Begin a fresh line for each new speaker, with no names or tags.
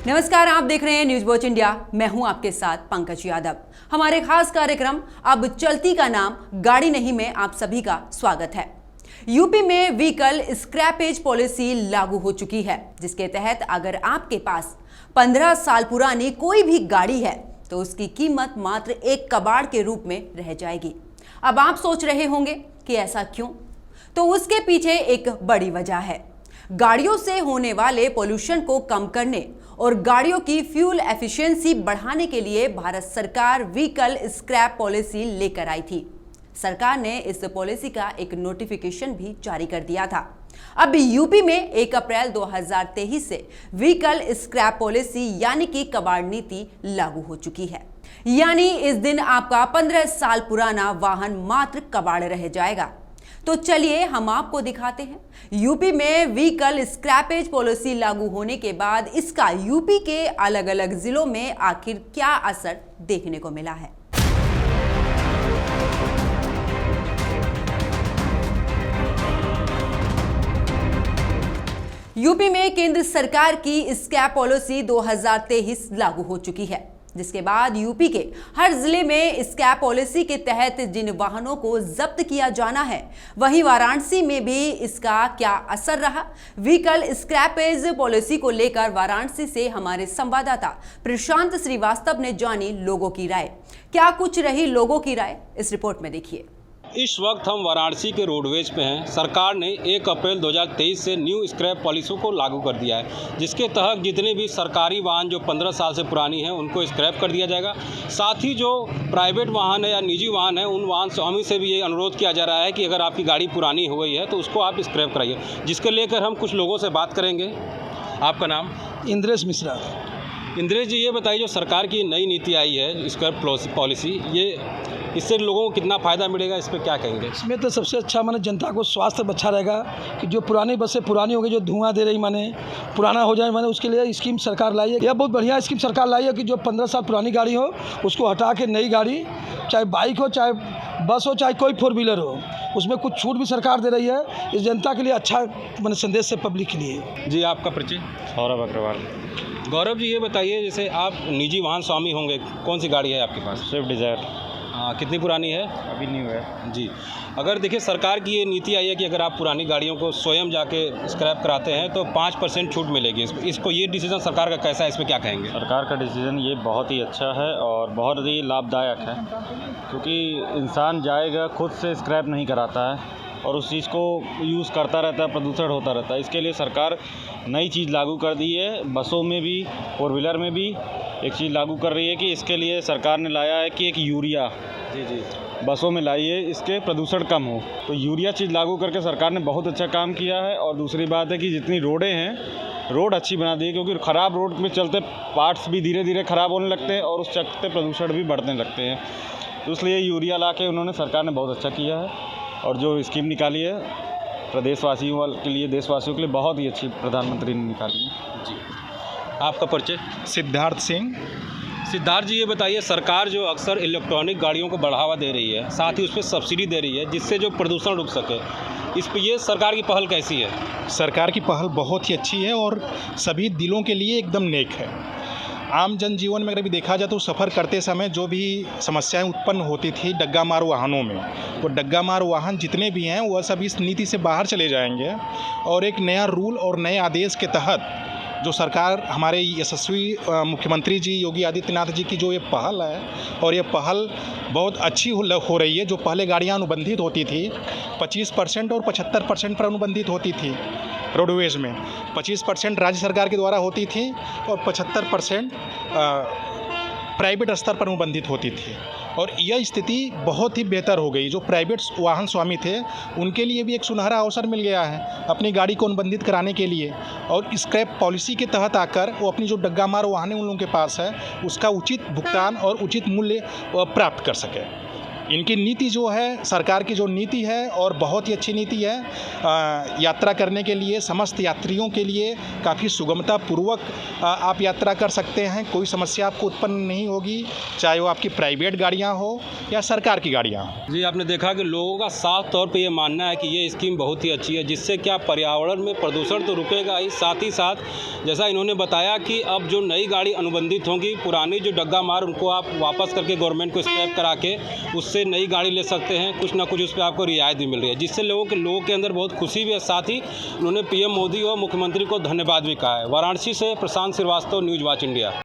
नमस्कार, आप देख रहे हैं न्यूज वॉच इंडिया। मैं हूं आपके साथ पंकज यादव। हमारे खास कार्यक्रम अब चलती का नाम गाड़ी नहीं में आप सभी का स्वागत है। यूपी में व्हीकल स्क्रैपेज पॉलिसी लागू हो चुकी है, जिसके तहत अगर आपके पास 15 साल पुरानी कोई भी गाड़ी है तो उसकी कीमत मात्र एक कबाड़ के रूप में रह जाएगी। अब आप सोच रहे होंगे कि ऐसा क्यों? तो उसके पीछे एक बड़ी वजह है। गाड़ियों से होने वाले पोल्यूशन को कम करने और गाड़ियों की फ्यूल एफिशिएंसी बढ़ाने के लिए भारत सरकार व्हीकल स्क्रैप पॉलिसी लेकर आई थी। सरकार ने इस पॉलिसी का एक नोटिफिकेशन भी जारी कर दिया था। अब यूपी में 1 अप्रैल 2023 से व्हीकल स्क्रैप पॉलिसी यानी कि कबाड़ नीति लागू हो चुकी है। यानी इस दिन आपका 15 साल पुराना वाहन मात्र कबाड़ रह जाएगा। तो चलिए हम आपको दिखाते हैं यूपी में व्हीकल स्क्रैपेज पॉलिसी लागू होने के बाद इसका यूपी के अलग अलग जिलों में आखिर क्या असर देखने को मिला है। यूपी में केंद्र सरकार की स्क्रैप पॉलिसी 2023 लागू हो चुकी है, जिसके बाद यूपी के हर जिले में स्क्रैप पॉलिसी के तहत जिन वाहनों को जब्त किया जाना है, वहीं वाराणसी में भी इसका क्या असर रहा। व्हीकल स्क्रैपेज पॉलिसी को लेकर वाराणसी से हमारे संवाददाता प्रशांत श्रीवास्तव ने जानी लोगों की राय। क्या कुछ रही लोगों की राय, इस रिपोर्ट में देखिए।
इस वक्त हम वाराणसी के रोडवेज पे हैं। सरकार ने 1 अप्रैल 2023 से न्यू स्क्रैप पॉलिसी को लागू कर दिया है, जिसके तहत जितने भी सरकारी वाहन जो 15 साल से पुरानी हैं उनको स्क्रैप कर दिया जाएगा। साथ ही जो प्राइवेट वाहन है या निजी वाहन है, उन वाहन स्वामी से भी ये अनुरोध किया जा रहा है कि अगर आपकी गाड़ी पुरानी हो गई है तो उसको आप स्क्रैप कराइए, जिसके लेकर हम कुछ लोगों से बात करेंगे। आपका नाम?
इंद्रेश मिश्रा।
इंद्रेश जी, ये बताइए, जो सरकार की नई नीति आई है स्क्रैप पॉलिसी, ये इससे लोगों को कितना फ़ायदा मिलेगा, इस पर क्या कहेंगे?
इसमें तो सबसे अच्छा माने जनता को स्वास्थ्य अच्छा रहेगा कि जो पुरानी बसें पुरानी हो गई, जो धुआं दे रही माने पुराना हो जाए, माने उसके लिए स्कीम सरकार लाई है। यह बहुत बढ़िया स्कीम सरकार लाई है कि जो 15 साल पुरानी गाड़ी हो उसको हटा के नई गाड़ी, चाहे बाइक हो, चाहे बस हो, चाहे कोई 4 व्हीलर हो, उसमें कुछ छूट भी सरकार दे रही है। इस जनता के लिए अच्छा माने संदेश है पब्लिक के लिए।
जी, आपका परिचय?
गौरव अग्रवाल।
गौरव जी, ये बताइए, जैसे आप निजी वाहन स्वामी होंगे, कौन सी गाड़ी है आपके पास?
Swift Dzire.
कितनी पुरानी है?
अभी न्यू है
जी। अगर देखिए, सरकार की ये नीति आई है कि अगर आप पुरानी गाड़ियों को स्वयं जाके स्क्रैप कराते हैं तो 5% छूट मिलेगी। इसको ये डिसीजन सरकार का कैसा है, इस पर क्या कहेंगे?
सरकार का डिसीजन ये बहुत ही अच्छा है और बहुत ही लाभदायक है, क्योंकि इंसान जाएगा खुद से स्क्रैप नहीं कराता है और उस चीज़ को यूज़ करता रहता है, प्रदूषण होता रहता है। इसके लिए सरकार नई चीज़ लागू कर दी है। बसों में भी, 4 व्हीलर में भी एक चीज़ लागू कर रही है कि इसके लिए सरकार ने लाया है कि एक यूरिया
जी
बसों में लाई है, इसके प्रदूषण कम हो। तो यूरिया चीज़ लागू करके सरकार ने बहुत अच्छा काम किया है। और दूसरी बात है कि जितनी रोडें हैं, रोड अच्छी बना दी है, क्योंकि ख़राब रोड में चलते पार्ट्स भी धीरे धीरे ख़राब होने लगते हैं और उस चलते प्रदूषण भी बढ़ने लगते हैं। तो इसलिए यूरिया ला के उन्होंने, सरकार ने बहुत अच्छा किया है। और जो स्कीम निकाली है प्रदेशवासियों के लिए, देशवासियों के लिए बहुत ही अच्छी प्रधानमंत्री ने निकाली है।
जी। आपका परिचय?
सिद्धार्थ सिंह।
सिद्धार्थ जी, ये बताइए, सरकार जो अक्सर इलेक्ट्रॉनिक गाड़ियों को बढ़ावा दे रही है, साथ ही उस पर सब्सिडी दे रही है, जिससे जो प्रदूषण रुक सके, इस पर ये सरकार की पहल कैसी है?
सरकार की पहल बहुत ही अच्छी है और सभी दिलों के लिए एकदम नेक है। आम जनजीवन में अगर भी देखा जाए तो सफ़र करते समय जो भी समस्याएं उत्पन्न होती थी डग्गा मार वाहनों में, वो डग्गा मार वाहन जितने भी हैं वह सब इस नीति से बाहर चले जाएंगे। और एक नया रूल और नए आदेश के तहत जो सरकार, हमारे यशस्वी मुख्यमंत्री जी योगी आदित्यनाथ जी की जो ये पहल है, और ये पहल बहुत अच्छी हो रही है। जो पहले गाड़ियाँ अनुबंधित होती थी 25% और 75% पर अनुबंधित होती थी रोडवेज में, 25% राज्य सरकार के द्वारा होती थी और 75% प्राइवेट स्तर पर अनुबंधित होती थी। और यह स्थिति बहुत ही बेहतर हो गई। जो प्राइवेट वाहन स्वामी थे उनके लिए भी एक सुनहरा अवसर मिल गया है अपनी गाड़ी को अनुबंधित कराने के लिए, और स्क्रैप पॉलिसी के तहत आकर वो अपनी जो डग्गा मार वाहन उन लोगों के पास है उसका उचित भुगतान और उचित मूल्य प्राप्त कर सके। इनकी नीति जो है, सरकार की जो नीति है और बहुत ही अच्छी नीति है। यात्रा करने के लिए समस्त यात्रियों के लिए काफ़ी सुगमता पूर्वक आप यात्रा कर सकते हैं। कोई समस्या आपको उत्पन्न नहीं होगी, चाहे वो आपकी प्राइवेट गाड़ियाँ हो या सरकार की गाड़ियाँ हो।
जी, आपने देखा कि लोगों का साफ तौर पे ये मानना है कि ये स्कीम बहुत ही अच्छी है, जिससे क्या पर्यावरण में प्रदूषण तो रुकेगा ही, साथ जैसा इन्होंने बताया कि अब जो नई गाड़ी अनुबंधित होंगी, पुरानी जो डग्गा मार उनको आप वापस करके गवर्नमेंट को स्क्रैप करा के उससे नई गाड़ी ले सकते हैं। कुछ ना कुछ उस पर आपको रियायत भी मिल रही है, जिससे लोगों के अंदर बहुत खुशी भी है। साथ ही उन्होंने पीएम मोदी और मुख्यमंत्री को धन्यवाद भी कहा है। वाराणसी से प्रशांत श्रीवास्तव, न्यूज़ वॉच इंडिया।